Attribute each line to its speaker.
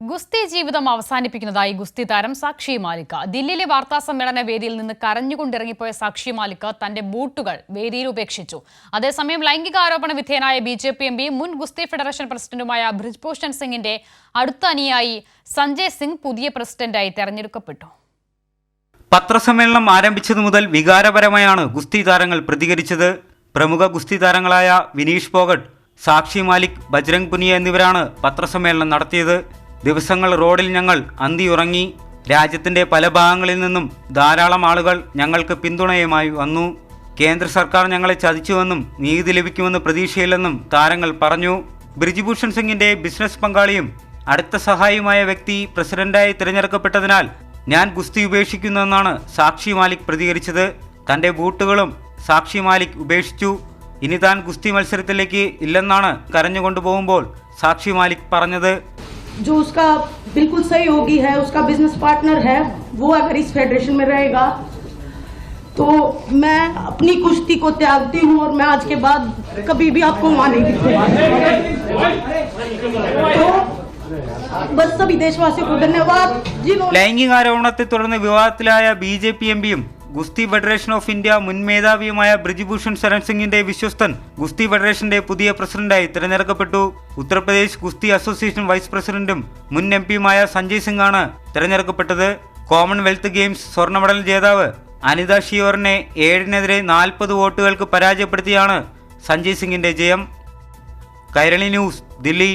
Speaker 1: ഗുസ്തി ജീവിതം അവസാനിപ്പിക്കുന്നതായി ഗുസ്തി താരം സാക്ഷി മാലിക. ദില്ലിയിലെ വാർത്താ സമ്മേളന വേദിയിൽ നിന്ന് കരഞ്ഞുകൊണ്ടിറങ്ങിപ്പോയ സാക്ഷി മാലിക തന്റെ ബൂട്ടുകൾ വേദിയിൽ ഉപേക്ഷിച്ചു. അതേസമയം ലൈംഗിക ആരോപണ വിധേയനായ BJP MP മുൻ ഗുസ്തി ഫെഡറേഷൻ പ്രസിഡന്റുമായ ബ്രിജ്ഭൂഷൺ സിംഗിന്റെ അടുത്ത അനുയായി സഞ്ജയ് സിംഗ് പുതിയ പ്രസിഡന്റായി തെരഞ്ഞെടുക്കപ്പെട്ടു.
Speaker 2: പത്രസമ്മേളനം ആരംഭിച്ചതു മുതൽ വികാരപരമായാണ് ഗുസ്തി താരങ്ങൾ പ്രതികരിച്ചത്. പ്രമുഖ ഗുസ്തി താരങ്ങളായ വിനീഷ് ഫോഗട്ട്, സാക്ഷി മാലിക്, ബജ്രംഗ് പുനിയ എന്നിവരാണ് പത്രസമ്മേളനം നടത്തിയത്. ദിവസങ്ങൾ റോഡിൽ ഞങ്ങൾ അന്തിയുറങ്ങി. രാജ്യത്തിന്റെ പല ഭാഗങ്ങളിൽ നിന്നും ധാരാളം ആളുകൾ ഞങ്ങൾക്ക് പിന്തുണയുമായി വന്നു. കേന്ദ്ര സർക്കാർ ഞങ്ങളെ ചതിച്ചുവെന്നും നീതി ലഭിക്കുമെന്ന് പ്രതീക്ഷയില്ലെന്നും താരങ്ങൾ പറഞ്ഞു. ബ്രിജ്ഭൂഷൺ സിംഗിന്റെ ബിസിനസ് പങ്കാളിയും അടുത്ത സഹായിയുമായ വ്യക്തി പ്രസിഡന്റായി തിരഞ്ഞെടുക്കപ്പെട്ടതിനാൽ ഞാൻ ഗുസ്തി ഉപേക്ഷിക്കുന്നുവെന്നാണ് സാക്ഷി മാലിക് പ്രതികരിച്ചത്. തന്റെ ബൂട്ടുകളും സാക്ഷി മാലിക് ഉപേക്ഷിച്ചു. ഇനി താൻ ഗുസ്തി മത്സരത്തിലേക്ക് ഇല്ലെന്നാണ് കരഞ്ഞുകൊണ്ടുപോകുമ്പോൾ സാക്ഷി മാലിക് പറഞ്ഞത്.
Speaker 3: जो उसका बिल्कुल सहयोगी है, उसका बिजनेस पार्टनर है, वो अगर इस फेडरेशन में रहेगा तो मैं अपनी कुश्ती को त्यागती हूँ और मैं आज के बाद कभी भी आपको वहाँ नहीं दिखूंगा। तो बस सभी देशवासियों को धन्यवाद जिन्होंने
Speaker 2: ലൈംഗിക ആരോപണത്തെ തുടർന്ന് വിവാദത്തിലായ BJP MPയും ഗുസ്തി ഫെഡറേഷൻ ഓഫ് ഇന്ത്യ മുൻ മേധാവിയുമായ ബ്രിജ്ഭൂഷൺ ശരൺ സിംഗിന്റെ വിശ്വസ്തൻ ഗുസ്തി ഫെഡറേഷന്റെ പുതിയ പ്രസിഡന്റായി തിരഞ്ഞെടുക്കപ്പെട്ടു. ഉത്തർപ്രദേശ് ഗുസ്തി അസോസിയേഷൻ വൈസ് പ്രസിഡന്റും മുൻ MPയുമായ സഞ്ജയ് സിംഗ് ആണ് തിരഞ്ഞെടുക്കപ്പെട്ടത്. കോമൺവെൽത്ത് ഗെയിംസ് സ്വർണ്ണ മെഡൽ ജേതാവ് അനിത ഷിയോറിനെ 7-നെതിരെ 40 വോട്ടുകൾക്ക് പരാജയപ്പെടുത്തിയാണ് സഞ്ജയ് സിംഗിന്റെ ജയം. കൈരളി ന്യൂസ്, ദില്ലി.